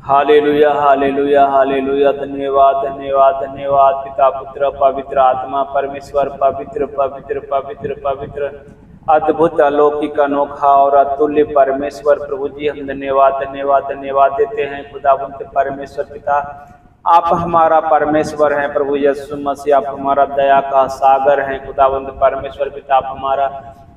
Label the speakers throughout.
Speaker 1: Hallelujah hallelujah hallelujah. धन्यवाद धन्यवाद धन्यवाद पिता पुत्र पवित्र आत्मा परमेश्वर, पवित्र पवित्र पवित्र पवित्र अद्भुत अलौकिक अनोखा और अतुल्य परमेश्वर प्रभु जी, हम धन्यवाद धन्यवाद धन्यवाद देते हैं खुदावंत परमेश्वर पिता। आप हमारा परमेश्वर हैं प्रभु यीशु मसीह, आप हमारा दया का सागर हैं खुदावंत परमेश्वर पिता। आप हमारा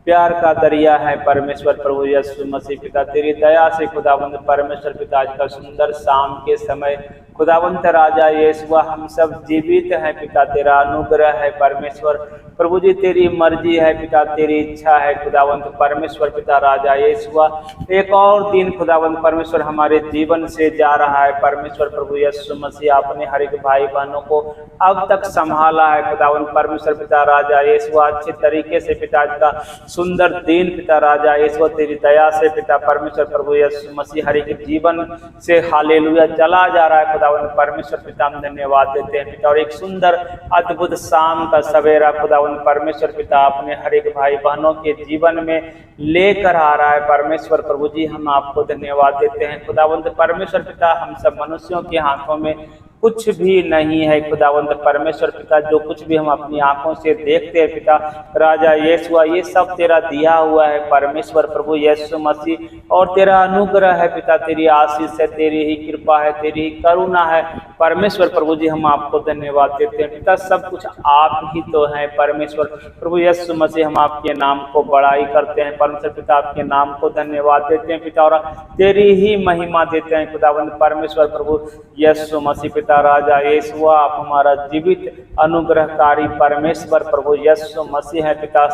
Speaker 1: प्यार का दरिया है परमेश्वर प्रभु यीशु मसीह पिता। तेरी दया से खुदावंत परमेश्वर पिता आज का सुंदर शाम के समय खुदावंत राजा यीशु हम सब जीवित हैं पिता। तेरा अनुग्रह है परमेश्वर प्रभु जी, तेरी मर्जी है पिता, तेरी इच्छा है खुदावंत परमेश्वर पिता राजा यीशु। एक और दिन खुदावंत परमेश्वर हमारे जीवन से जा रहा है परमेश्वर प्रभु यीशु मसीह। आपने हर एक भाई बहनों को अब तक संभाला है खुदावंत परमेश्वर पिता राजा यीशु अच्छे तरीके से पिता। आज का सुंदर दिन पिता राजा यीशु तेरी दया से पिता परमेश्वर प्रभु यीशु मसीह हर एक जीवन से हालेलुया चला जा रहा है खुदावंत परमेश्वर पिता। हम धन्यवाद देते हैं पिता। और एक सुंदर अद्भुत शाम का सवेरा खुदावंत परमेश्वर पिता अपने हर एक भाई बहनों के जीवन में लेकर आ रहा है परमेश्वर प्रभु जी। हम आपको धन्यवाद देते हैं खुदावंत परमेश्वर पिता। हम सब मनुष्यों के हाथों में कुछ भी नहीं है खुदावंत परमेश्वर पिता। जो कुछ भी हम अपनी आंखों से देखते हैं पिता राजा यीशु, ये सब तेरा दिया हुआ है परमेश्वर प्रभु यीशु मसीह। और तेरा अनुग्रह है पिता, तेरी आशीष है, तेरी ही कृपा है, तेरी ही करुणा है परमेश्वर प्रभु जी। हम आपको धन्यवाद देते हैं पिता। सब कुछ आप ही तो हैं परमेश्वर प्रभु यीशु मसीह। हम आपके नाम को बड़ाई करते हैं परमेश्वर पिता, आपके नाम को धन्यवाद देते हैं पिता। और तेरी ही महिमा देते हैं खुदावंत परमेश्वर प्रभु यीशु मसीह पिता राजा यीशु। आप हमारा जीवित अनुग्रहकारी परमेश्वर प्रभु यीशु मसीह है पिता।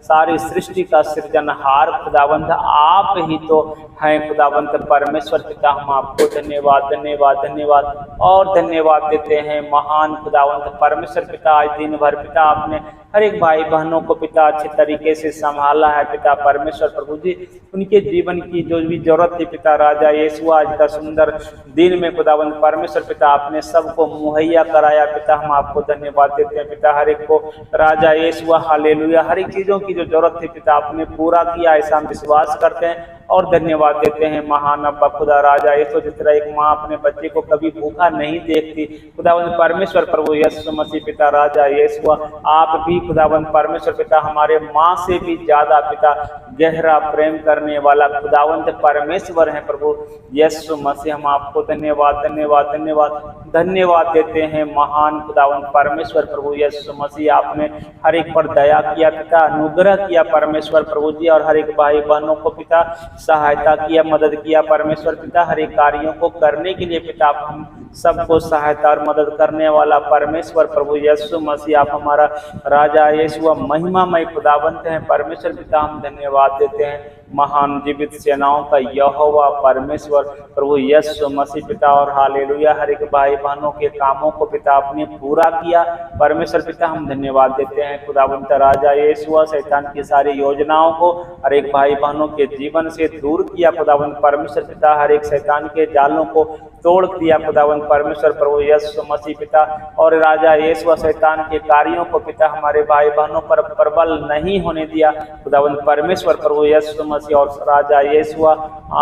Speaker 1: सारी सृष्टि का सृजनहार खुदावंत आप ही तो हैं खुदावंत परमेश्वर पिता। हम आपको धन्यवाद धन्यवाद धन्यवाद और धन्यवाद देते हैं महान खुदावंत परमेश्वर पिता। आज दिन भर पिता आपने हर एक भाई बहनों को पिता अच्छे तरीके से संभाला है पिता परमेश्वर प्रभु जी। उनके जीवन की जो भी जरूरत थी पिता राजा यीशु आज का सुंदर दिन में खुदावंत परमेश्वर पिता आपने सबको मुहैया कराया पिता। हम आपको धन्यवाद देते हैं पिता। हर एक को राजा यीशु हालेलुया हर एक चीजों की जो जरूरत थी पिता आपने पूरा किया, ऐसा हम विश्वास करते हैं और धन्यवाद देते हैं महान अब्बा खुदा राजा यीशु। जिस तरह एक माँ अपने बच्चे को कभी भूखा नहीं देखती खुदावंत परमेश्वर प्रभु यीशु मसीह पिता राजा यीशु, आप भी खुदावंत परमेश्वर पिता हमारे माँ से भी ज्यादा पिता गहरा प्रेम करने वाला खुदावंत परमेश्वर है प्रभु यीशु मसीह। हम आपको धन्यवाद धन्यवाद धन्यवाद धन्यवाद देते हैं महान खुदावंत परमेश्वर प्रभु यीशु मसीह। आपने हर एक पर दया किया पिता, अनुग्रह किया परमेश्वर प्रभु जी। और हर एक भाई बहनों को पिता सहायता किया, मदद किया परमेश्वर पिता। हर एक कार्यों को करने के लिए पिता हम सबको सहायता और मदद करने वाला परमेश्वर प्रभु यीशु मसीह। आप हमारा राजा यीशु महिमामय खुदावंत हैं परमेश्वर पिता। हम धन्यवाद देते हैं महान जीवित सेनाओं का यहोवा परमेश्वर प्रभु यीशु मसीह पिता। और हालेलुया हर एक भाई बहनों के कामों को पिता आपने पूरा किया परमेश्वर पिता। हम धन्यवाद देते हैं खुदावंत राजा यीशु। शैतान की सारी योजनाओं को हर एक भाई बहनों के जीवन से दूर किया खुदावंत परमेश्वर पिता। हर एक शैतान के जालों को तोड़ दिया खुदावंत परमेश्वर प्रभु यीशु मसीह पिता। और राजा यीशु शैतान के कार्यों को पिता हमारे भाई बहनों पर प्रबल नहीं होने दिया खुदावंत परमेश्वर प्रभु यीशु मसीह। और राजा यीशु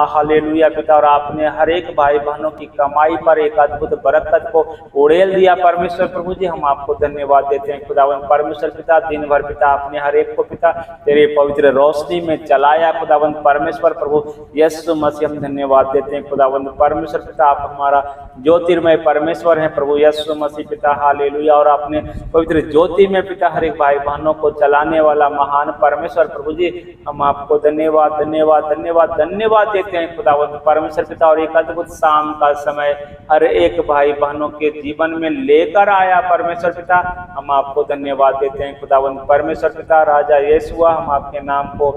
Speaker 1: हालेलुया पिता। और आपने हर एक भाई बहनों की कमाई पर एक अद्भुत बरकत को उड़ेल दिया परमेश्वर प्रभु जी। हम आपको धन्यवाद देते हैं खुदावंत परमेश्वर पिता। दिन भर पिता आपने हर एक को पिता तेरे पवित्र रोशनी में चलाया खुदावंत परमेश्वर प्रभु यीशु मसीह। हम धन्यवाद देते हैं खुदावंत परमेश्वर पिता। आप हमारा ज्योतिर्मय परमेश्वर है प्रभु यीशु मसीह पिता हालेलुया। और आपने पवित्र ज्योति में पिता हर एक भाई बहनों को चलाने वाला महान परमेश्वर प्रभु जी। हम आपको धन्यवाद धन्यवाद धन्यवाद धन्यवाद देते हैं खुदावंत परमेश्वर पिता। और एक अद्भुत शाम का समय हर एक भाई बहनों के जीवन में लेकर आया परमेश्वर पिता। हम आपको धन्यवाद देते हैं खुदावंत परमेश्वर पिता राजा यीशु। हम आपके नाम को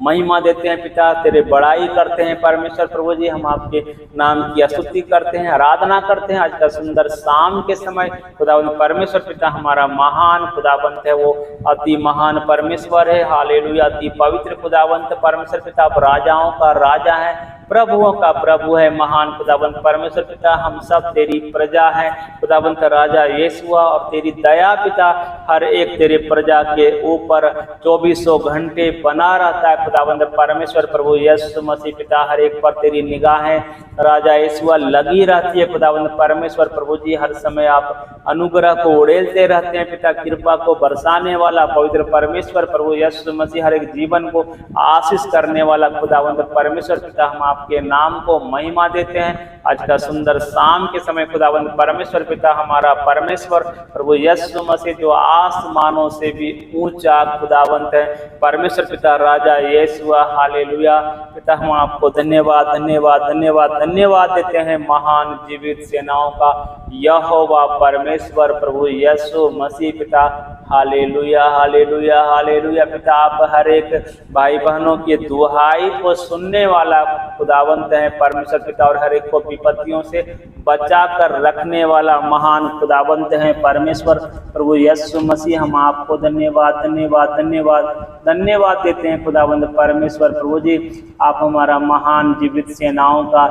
Speaker 1: महिमा देते हैं पिता, तेरे बड़ाई करते हैं परमेश्वर प्रभु जी। हम आपके नाम की स्तुति करते हैं, आराधना करते हैं। आज का सुंदर शाम के समय खुदावंत परमेश्वर पिता हमारा महान खुदावंत है, वो अति महान परमेश्वर है हालेलुया। अति पवित्र खुदावंत परमेश्वर पिता, आप राजाओं का राजा है, प्रभुओं का प्रभु है महान खुदावंत परमेश्वर पिता। हम सब तेरी प्रजा है खुदावंत राजा यीशु। और तेरी दया पिता हर एक तेरे प्रजा के ऊपर 2400 घंटे बना रहता है खुदावंद परमेश्वर प्रभु यीशु मसीह पिता, हर एक पर तेरी निगाहें राजा यीशु लगी रहती है खुदावंद परमेश्वर प्रभु जी। हर समय आप अनुग्रह को उड़ेलते रहते हैं पिता, कृपा को बरसाने वाला पवित्र परमेश्वर प्रभु यीशु मसीह, हर एक जीवन को आशीष करने वाला खुदावंद परमेश्वर पिता, हम आपके नाम को महिमा देते हैं। आज का सुंदर शाम के समय खुदावंद परमेश्वर पिता, हमारा परमेश्वर प्रभु यीशु मसीह जो आसमानों से भी ऊंचा खुदावंत है परमेश्वर पिता राजा यीशु, हालेलुया पिता, हम आपको धन्यवाद धन्यवाद धन्यवाद धन्यवाद देते हैं। महान जीवित सेनाओं का यहोवा परमेश्वर प्रभु यीशु मसीह पिता, हालेलुया हालेलुया हालेलुया पिता, आप हर एक भाई बहनों की दुहाई को सुनने वाला खुदावंत है परमेश्वर पिता, और हर एक को विपत्तियों से बचा कर रखने वाला महान खुदावंत है परमेश्वर प्रभु यीशु मसीह। हम आपको धन्यवाद धन्यवाद धन्यवाद धन्यवाद देते हैं खुदावंत परमेश्वर प्रभु जी। आप हमारा महान जीवित सेनाओं का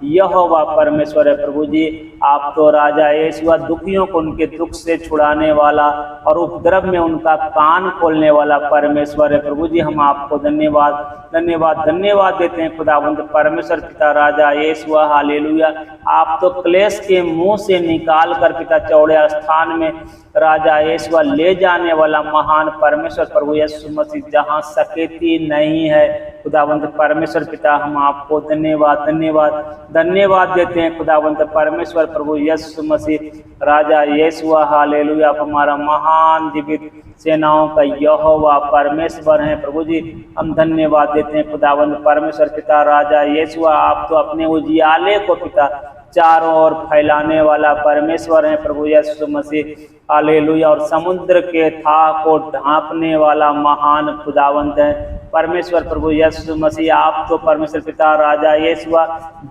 Speaker 1: यहोवा परमेश्वर है प्रभु जी। आप तो राजा यीशु दुखियों को उनके दुख से छुड़ाने वाला और उपद्रव में उनका कान खोलने वाला परमेश्वर है प्रभु जी। हम आपको धन्यवाद धन्यवाद धन्यवाद देते हैं खुदावंत परमेश्वर पिता राजा यीशु, हालेलुया। आप तो क्लेश के मुंह से निकाल कर पिता चौड़े स्थान में राजा यीशु ले जाने वाला महान परमेश्वर प्रभु यीशु मसीह, जहाँ सकेती नहीं है खुदावंत परमेश्वर पिता, हम आपको धन्यवाद धन्यवाद धन्यवाद देते हैं खुदावंत परमेश्वर प्रभु यीशु मसीह राजा यीशु, हालेलुया। आप हमारा महान जीवित सेनाओं का यहोवा परमेश्वर हैं प्रभु जी। हम धन्यवाद देते हैं खुदावंत परमेश्वर पिता राजा यीशु, आप तो अपने उजियाले को पिता चारों ओर फैलाने वाला परमेश्वर है प्रभु यीशु मसीह, हालेलुया। और समुद्र के था को ढांपने वाला महान खुदावंत है परमेश्वर प्रभु यीशु मसीह। आप तो परमेश्वर पिता राजा यीशु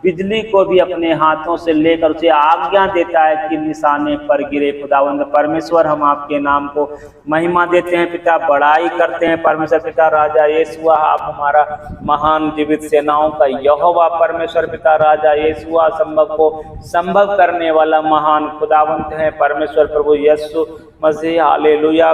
Speaker 1: बिजली को भी अपने हाथों से लेकर उसे आज्ञा देता है कि निशाने पर गिरे खुदावंत परमेश्वर। हम आपके नाम को महिमा देते हैं पिता, बड़ाई करते हैं परमेश्वर पिता राजा यीशु। आप हमारा महान जीवित सेनाओं का यहोवा परमेश्वर पिता राजा यीशु, संभव को संभव करने वाला महान खुदावंत है परमेश्वर प्रभु यीशु मसीह, हालेलुया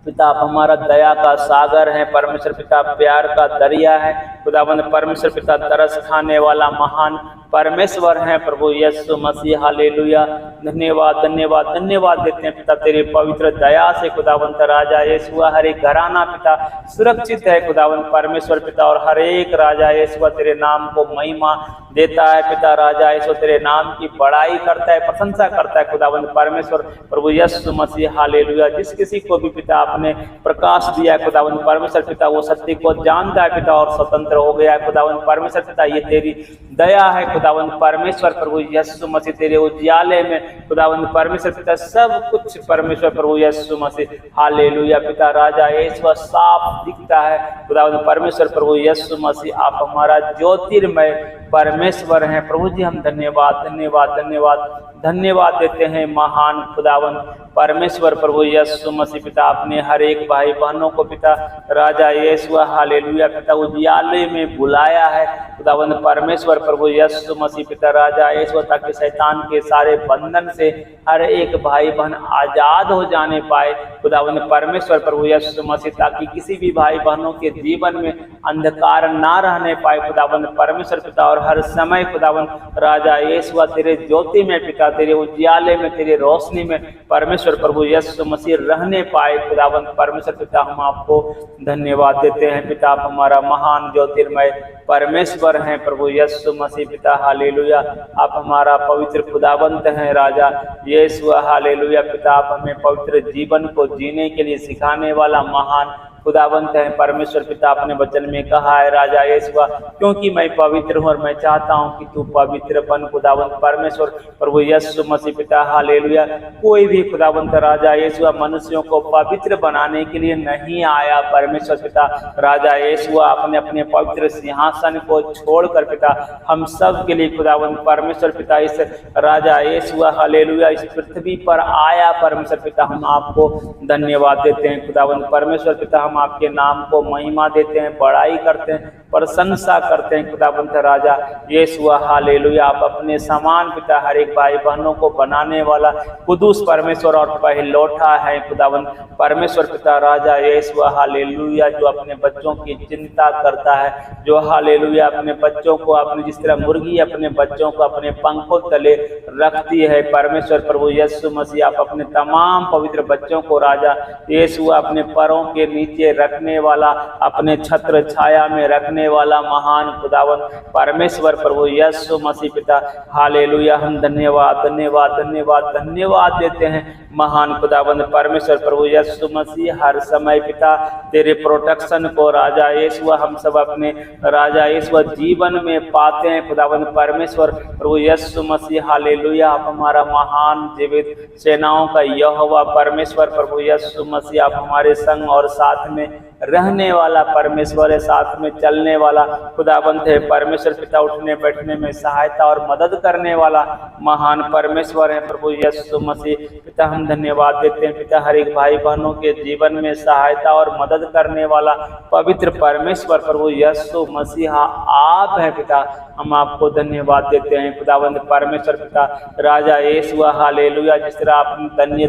Speaker 1: पिता। आप हमारा दया का सागर है परमेश्वर पिता, प्यार का दरिया है खुदावंद परमेश्वर पिता, तरस खाने वाला महान परमेश्वर है प्रभु यीशु मसीह, हालेलुया। धन्यवाद धन्यवाद धन्यवाद देते हैं पिता, तेरे पवित्र दया से खुदावंत राजा यीशु हर एक घराना पिता सुरक्षित है खुदावंत परमेश्वर पिता, और हर एक राजा यीशु तेरे नाम को महिमा देता है पिता राजा यीशु, तेरे नाम की बड़ाई करता है, प्रशंसा करता है खुदावंत परमेश्वर प्रभु यीशु मसीह, हालेलुया। जिस किसी को भी पिता आपने प्रकाश दिया है खुदावंत परमेश्वर पिता, वो सत्य को जानता है पिता और स्वतंत्र हो गया है खुदावंत परमेश्वर पिता। ये तेरी दया है खुदावंत परमेश्वर प्रभु यीशु मसीह, तेरे उजियाले में खुदावंत परमेश्वर पिता सब कुछ परमेश्वर प्रभु यीशु मसीह, हालेलुया पिता राजा यीशु साफ दिखता है खुदावंत परमेश्वर प्रभु यीशु मसीह। आप हमारा ज्योतिर्मय परमेश्वर हैं प्रभु जी। हम धन्यवाद धन्यवाद धन्यवाद धन्यवाद देते हैं महान खुदावंत परमेश्वर प्रभु यीशु मसीह पिता। अपने हर एक भाई बहनों को पिता राजा यीशु, हालेलुया पिता उजियाले में बुलाया है खुदावंत परमेश्वर प्रभु यीशु मसीह पिता राजा यीशु, ताकि शैतान के सारे बंधन से हर एक भाई बहन आजाद हो जाने पाए खुदावंत परमेश्वर प्रभु यीशु मसीह, ताकि किसी भी भाई बहनों के जीवन में अंधकार ना रहने पाए खुदावंत परमेश्वर पिता। और हर समय खुदावंत राजा यीशु तेरे ज्योति में पिता, तेरे उजियाले में, तेरे रोशनी में परमेश्वर प्रभु यीशु मसीह रहने पाए खुदावंत परमेश्वर पिता। हम आपको धन्यवाद देते हैं पिता, आप हमारा महान ज्योतिर्मय परमेश्वर हैं प्रभु यीशु मसीह पिता, हालेलुया। आप हमारा पवित्र खुदावंत हैं राजा यीशु, हालेलुया पिता। आप हमें पवित्र जीवन को जीने के लिए सिखाने वाला महान खुदावंत है परमेश्वर पिता। अपने वचन में कहा है राजा यीशु, क्योंकि मैं पवित्र हूँ और मैं चाहता हूँ कि तू पवित्र बन खुदावंत परमेश्वर प्रभु यीशु मसीह पिता, हालेलुया। कोई भी खुदावंत राजा यीशु मनुष्यों को पवित्र बनाने के लिए नहीं आया परमेश्वर पिता राजा यीशु, आपने अपने पवित्र सिंहासन को छोड़कर पिता हम सब के लिए खुदावंत परमेश्वर पिता इस राजा यीशु, हालेलुया, इस पृथ्वी पर आया परमेश्वर पिता। हम आपको धन्यवाद देते हैं खुदावंत परमेश्वर पिता, हम आपके नाम को महिमा देते हैं, बड़ाई करते हैं प्रशंसा करते हैं खुदावंत राजा यीशु हालेलुया। आप अपने समान पिता हर एक भाई बहनों को बनाने वाला कुदूस परमेश्वर और पहलौठा है खुदावंत परमेश्वर पिता राजा यीशु हालेलुया, जो अपने बच्चों की चिंता करता है, जो हालेलुया अपने बच्चों को, अपने जिस तरह मुर्गी अपने बच्चों को अपने पंखों तले रखती है परमेश्वर प्रभु यीशु मसीह, आप अपने तमाम पवित्र बच्चों को राजा यीशु अपने पैरों के नीचे रखने वाला, अपने छत्र छाया में रखने वाला महान खुदावन परमेश्वर प्रभु यीशु मसीह पिता हालेलुया। हम धन्यवाद धन्यवाद धन्यवाद धन्यवाद देते हैं महान खुदावन परमेश्वर प्रभु यीशु मसीह। हर समय पिता तेरे प्रोटेक्शन को राजा यीशु हम सब अपने राजा यीशु जीवन में पाते हैं खुदावन परमेश्वर प्रभु यीशु मसीह हालेलुया। आप हमारा महान जीवित सेनाओं का यहोवा परमेश्वर प्रभु यीशु मसीह, आप हमारे संग और साथ में रहने वाला परमेश्वर है, साथ में चलने वाला खुदाबंद है परमेश्वर पिता, उठने बैठने में सहायता और मदद करने वाला महान परमेश्वर है प्रभु यीशु मसीह पिता। हम धन्यवाद देते हैं पिता हर एक भाई बहनों के जीवन में सहायता और मदद करने वाला पवित्र परमेश्वर प्रभु यीशु मसीह आप है पिता। हम आपको धन्यवाद देते हैं खुदावंद परमेश्वर पिता राजा यीशु हालेलुया। जिस तरह आप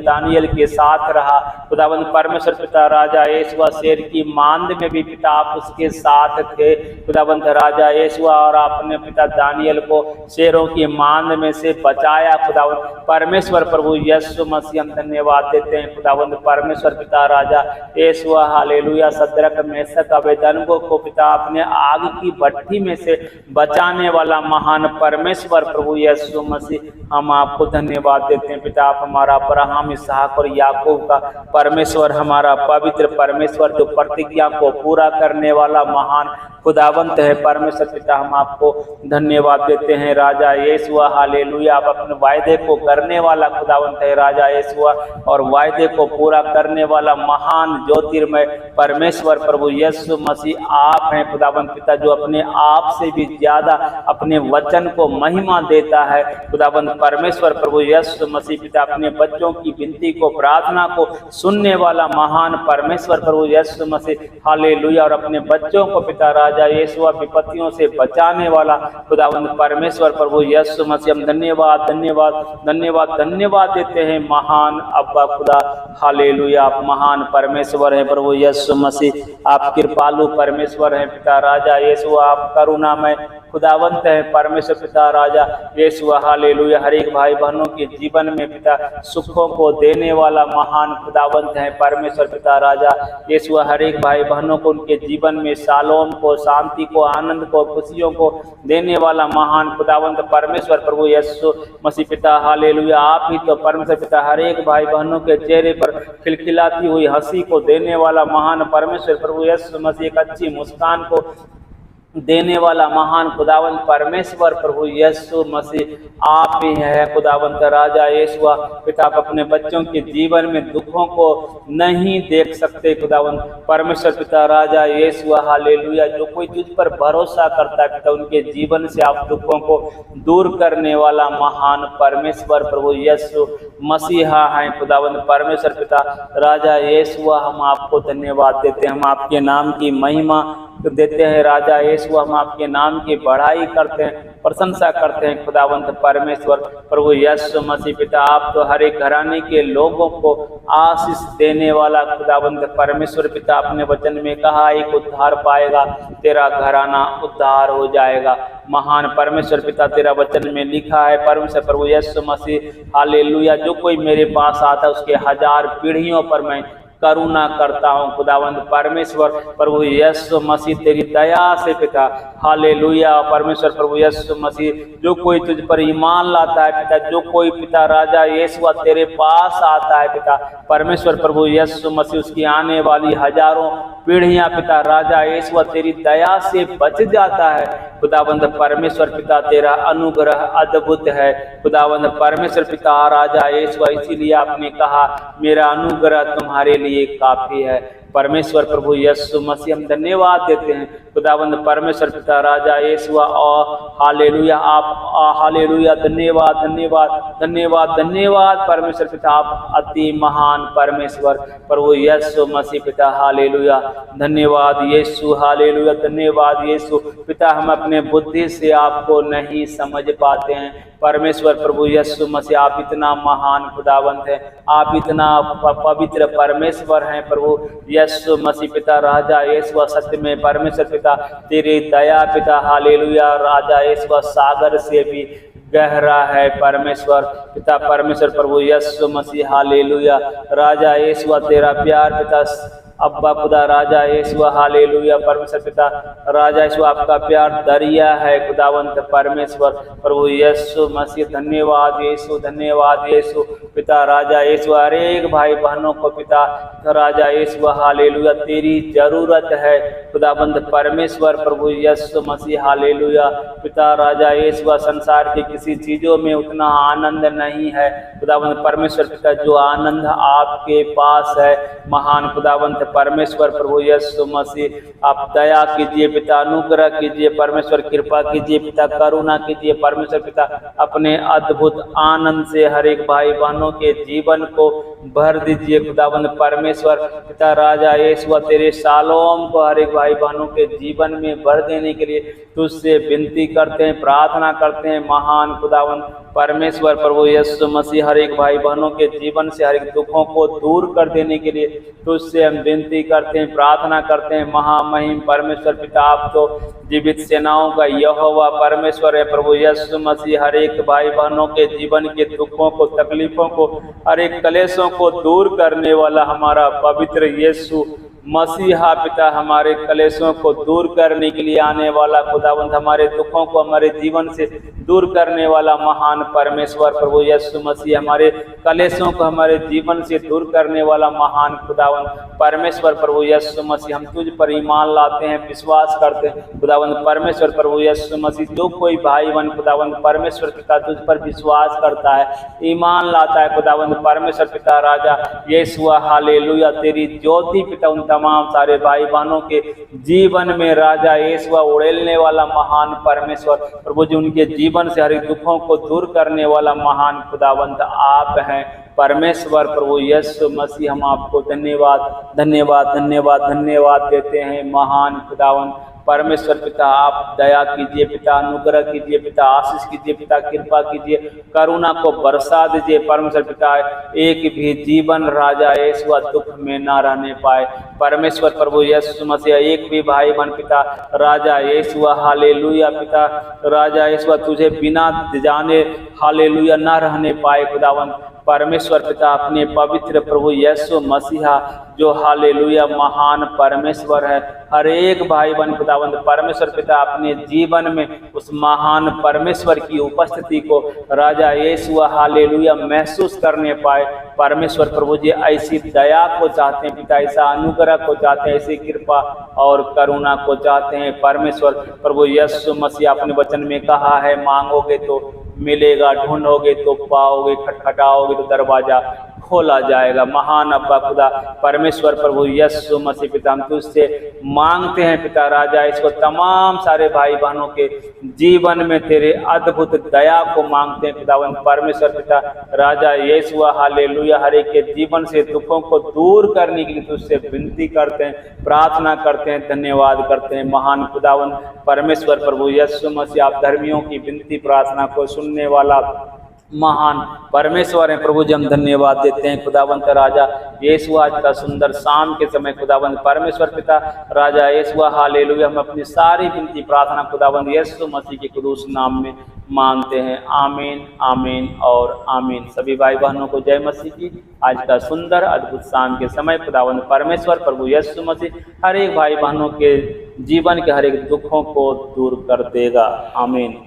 Speaker 1: दानियल के साथ रहा खुदावंद परमेश्वर पिता राजा यीशु, शेर की मांद में भी पिता आप उसके साथ थे खुदावंद राजा यीशु, और आपने पिता दानियल को शेरों की मांद में से बचाया खुदावंद परमेश्वर प्रभु यीशु मसीह। हम धन्यवाद देते हैं खुदावंद परमेश्वर पिता राजा यीशु हालेलुया। सद्रक मेशक अबेदनगो को पिता आपने आग की भट्ठी में से बचाने वाला महान परमेश्वर प्रभु यीशु मसीह, हम आपको धन्यवाद देते हैं पिता। आप हमारा अब्राहम इसहाक और याकूब का परमेश्वर, हमारा पवित्र परमेश्वर, जो प्रतिज्ञा को पूरा करने वाला महान खुदावंत है परमेश्वर पिता। हम आपको धन्यवाद देते हैं राजा यीशु हालेलुया। आप अपने वायदे को करने वाला खुदावंत है राजा यीशु, और वायदे को पूरा करने वाला महान ज्योतिर्मय परमेश्वर प्रभु यीशु मसीह आप हैं खुदावंत पिता, जो अपने आप से भी ज्यादा अपने वचन को महिमा देता है खुदावंत परमेश्वर प्रभु यीशु मसीह पिता। अपने बच्चों की विनती को, प्रार्थना को सुनने वाला महान परमेश्वर प्रभु यीशु मसीह हालेलुया, और अपने बच्चों को पिता राजा यीशु विपत्तियों से बचाने वाला खुदावंत परमेश्वर प्रभु यीशु मसीह। हम धन्यवाद धन्यवाद धन्यवाद धन्यवाद देते हैं महान अब्बा खुदा हालेलुया। आप महान परमेश्वर हैं प्रभु यीशु मसीह, आप कृपालु परमेश्वर हैं पिता राजा यीशु, आप करुणामय खुदावंत है परमेश्वर पिता राजा यीशु हालेलुया। हर एक भाई बहनों के जीवन में पिता सुखों को देने वाला महान खुदावंत है परमेश्वर पिता राजा यीशु। हर एक भाई बहनों को उनके जीवन में शालोम को, शांति को, आनंद को, खुशियों को देने वाला महान खुदावंत परमेश्वर प्रभु यीशु मसीह पिता हालेलुया। आप ही तो परमेश्वर पिता हर एक भाई बहनों के चेहरे पर खिलखिलाती हुई हंसी को देने वाला महान परमेश्वर प्रभु यीशु मसीह, एक अच्छी मुस्कान को देने वाला महान खुदावंत परमेश्वर प्रभु यीशु मसीह आप ही है खुदावंत राजा यीशु पिता। आप अपने बच्चों के जीवन में दुखों को नहीं देख सकते खुदावंत परमेश्वर पिता राजा यीशु हालेलुया। जो कोई तुझ पर भरोसा करता है पिता, उनके जीवन से आप दुखों को दूर करने वाला महान परमेश्वर प्रभु यीशु मसीहा है खुदावंत परमेश्वर पिता राजा यीशु। हम आपको धन्यवाद देते हैं, हम आपके नाम की महिमा देते हैं राजा यीशु, हम आपके नाम की बढ़ाई करते हैं, प्रशंसा करते हैं खुदावंत परमेश्वर प्रभु यीशु मसीह पिता। आप तो हर एक घराने के लोगों को आशीष देने वाला खुदावंत परमेश्वर पिता। अपने वचन में कहा एक उद्धार पाएगा, तेरा घराना उद्धार हो जाएगा। महान परमेश्वर पिता तेरा वचन में लिखा है परमेश्वर प्रभु यीशु मसीह हालेलुया, जो कोई मेरे पास आता है उसके 1000 पीढ़ियों पर मैं करुणा करता हूँ खुदावंत परमेश्वर प्रभु यीशु मसीह। तेरी दया से पिता हालेलुया परमेश्वर प्रभु यीशु मसीह, जो कोई तुझ पर ईमान लाता है पिता, जो कोई पिता राजा यीशु तेरे पास आता है पिता परमेश्वर प्रभु यीशु मसीह, उसकी आने वाली 1000 पीढ़ियां पिता राजा यीशु तेरी दया से बच जाता है खुदावंत परमेश्वर पिता। तेरा अनुग्रह अद्भुत है खुदावंत परमेश्वर पिता राजा यीशु, इसीलिए आपने कहा मेरा अनुग्रह तुम्हारे लिए काफी है परमेश्वर प्रभु यीशु मसीह। हम धन्यवाद देते हैं खुदावंद परमेश्वर पिता राजा यीशु हालेलुया। आप हालेलुया, धन्यवाद धन्यवाद धन्यवाद धन्यवाद परमेश्वर पिता। आप अति महान परमेश्वर प्रभु यीशु मसीह पिता हालेलुया। धन्यवाद यीशु, हालेलुया, धन्यवाद यीशु। पिता हम अपने बुद्धि से आपको नहीं समझ पाते हैं परमेश्वर प्रभु यीशु मसीह, आप इतना महान खुदावंत है, आप इतना पवित्र परमेश्वर हैं प्रभु यीशु मसीह। पिता राजा यीशु सत्य में परमेश्वर पिता तेरी दया पिता हालेलुया राजा यीशु सागर से भी गहरा है परमेश्वर पिता परमेश्वर प्रभु यीशु मसीह, हालेलुया राजा यीशु तेरा प्यार पिता अब्बा खुदा राजा यीशु, हालेलुया परमेश्वर पिता राजा यीशु आपका प्यार दरिया है खुदावंत परमेश्वर प्रभु यीशु मसीह। धन्यवाद यीशु, धन्यवाद यीशु पिता राजा यीशु। हर एक भाई बहनों को पिता राजा यीशु, हालेलुया तेरी जरूरत है खुदावंत परमेश्वर प्रभु यीशु मसीह, हालेलुया पिता राजा यीशु। संसार की किसी चीजों में उतना आनंद नहीं है खुदावंत परमेश्वर पिता जो आनंद आपके पास है महान खुदावंत परमेश्वर प्रभु यीशु मसीह। आप दया कीजिए पिता, अनुग्रह कीजिए परमेश्वर, कृपा कीजिए पिता, करुणा कीजिए परमेश्वर पिता। अपने अद्भुत आनंद से हर एक भाई बहनों के जीवन को भर दीजिए खुदावंद परमेश्वर पिता राजा यीशु। तेरे शालोम को हर एक भाई बहनों के जीवन में भर देने के लिए तुझसे विनती करते हैं, प्रार्थना करते हैं महान खुदावंद परमेश्वर प्रभु यीशु मसीह। हर एक भाई बहनों के जीवन से हर एक दुखों को दूर कर देने के लिए तुझसे हम विनती करते हैं, प्रार्थना करते हैं महामहिम परमेश्वर पिता। आप तो जीवित सेनाओं का यहोवा परमेश्वर है प्रभु यीशु मसीह। हर एक भाई बहनों के जीवन के दुखों को, तकलीफों को, हर एक कलेशों को दूर करने वाला हमारा पवित्र यीशु मसीहा पिता, हमारे कलेशों को दूर करने के लिए आने वाला खुदावंत, हमारे दुखों को हमारे जीवन से दूर करने वाला महान परमेश्वर प्रभु यीशु मसीह, हमारे कलेशों को हमारे जीवन से दूर करने वाला महान खुदावंत परमेश्वर प्रभु यीशु मसीह। हम तुझ पर ईमान लाते हैं, विश्वास करते हैं खुदावंत परमेश्वर प्रभु यीशु मसीह। जो कोई भाई बहन खुदावंत परमेश्वर पिता तुझ पर विश्वास करता है, ईमान लाता है खुदावंत परमेश्वर पिता राजा यीशु, हालेलुया तेरी ज्योति पिता उन तमाम सारे भाई बहनों के जीवन में राजा यीशु उड़ेलने वाला महान परमेश्वर प्रभु जी, उनके जीवन से हर एक दुखों को दूर करने वाला महान खुदावंत आप हैं परमेश्वर प्रभु यीशु मसीह। हम आपको धन्यवाद धन्यवाद धन्यवाद धन्यवाद देते हैं महान खुदावंत परमेश्वर पिता। आप दया कीजिए पिता, अनुग्रह कीजिए पिता, आशीष कीजिए पिता, कृपा कीजिए, करुणा को बरसा दीजिए परमेश्वर पिता। एक भी जीवन राजा यीशु दुख में ना रहने पाए परमेश्वर प्रभु यीशु मसीह। एक भी भाई बहन पिता राजा यीशु, हालेलुया पिता राजा यीशु तुझे बिना जाने हालेलुया ना रहने पाए खुदावंत परमेश्वर पिता। अपने पवित्र प्रभु यीशु मसीहा जो हालेलुया महान परमेश्वर है, हर एक भाई बहन खुदावंत परमेश्वर पिता अपने जीवन में उस महान परमेश्वर की उपस्थिति को राजा यीशु हालेलुया महसूस करने पाए परमेश्वर प्रभु जी। ऐसी दया को चाहते हैं पिता, ऐसा अनुग्रह को चाहते हैं, ऐसी कृपा और करुणा को चाहते हैं परमेश्वर प्रभु यीशु मसीह। अपने वचन में कहा है, मांगोगे तो मिलेगा, ढूंढोगे तो पाओगे, खटखटाओगे तो दरवाजा खोला जाएगा। महान अब्बा खुदा परमेश्वर प्रभु यीशु मसीह पिता, हम तुझसे मांगते हैं पिता राजा इसको तमाम सारे भाई बहनों के जीवन में तेरे अद्भुत दया को मांगते हैं खुदावंद परमेश्वर पिता राजा यीशु हालेलुया। हर एक के जीवन से दुखों को दूर करने के लिए तुझसे विनती करते हैं, प्रार्थना करते हैं, धन्यवाद करते हैं महान खुदावंद परमेश्वर प्रभु यीशु मसीह। आप धर्मियों की विनती प्रार्थना को सुनने वाला महान परमेश्वर है प्रभु जी, हम धन्यवाद देते हैं खुदावंत राजा यीशु। आज का सुंदर शाम के समय खुदावंत परमेश्वर पिता राजा यीशु हालेलुया, हम अपनी सारी विनती प्रार्थना खुदावंत यीशु मसीह के कुदूस नाम में मांगते हैं। आमीन आमीन और आमीन। सभी भाई बहनों को जय मसीह की। आज का सुंदर अद्भुत शाम के समय खुदावंत परमेश्वर प्रभु यीशु मसीह हर एक भाई बहनों के जीवन के हर एक दुखों को दूर कर देगा। आमीन।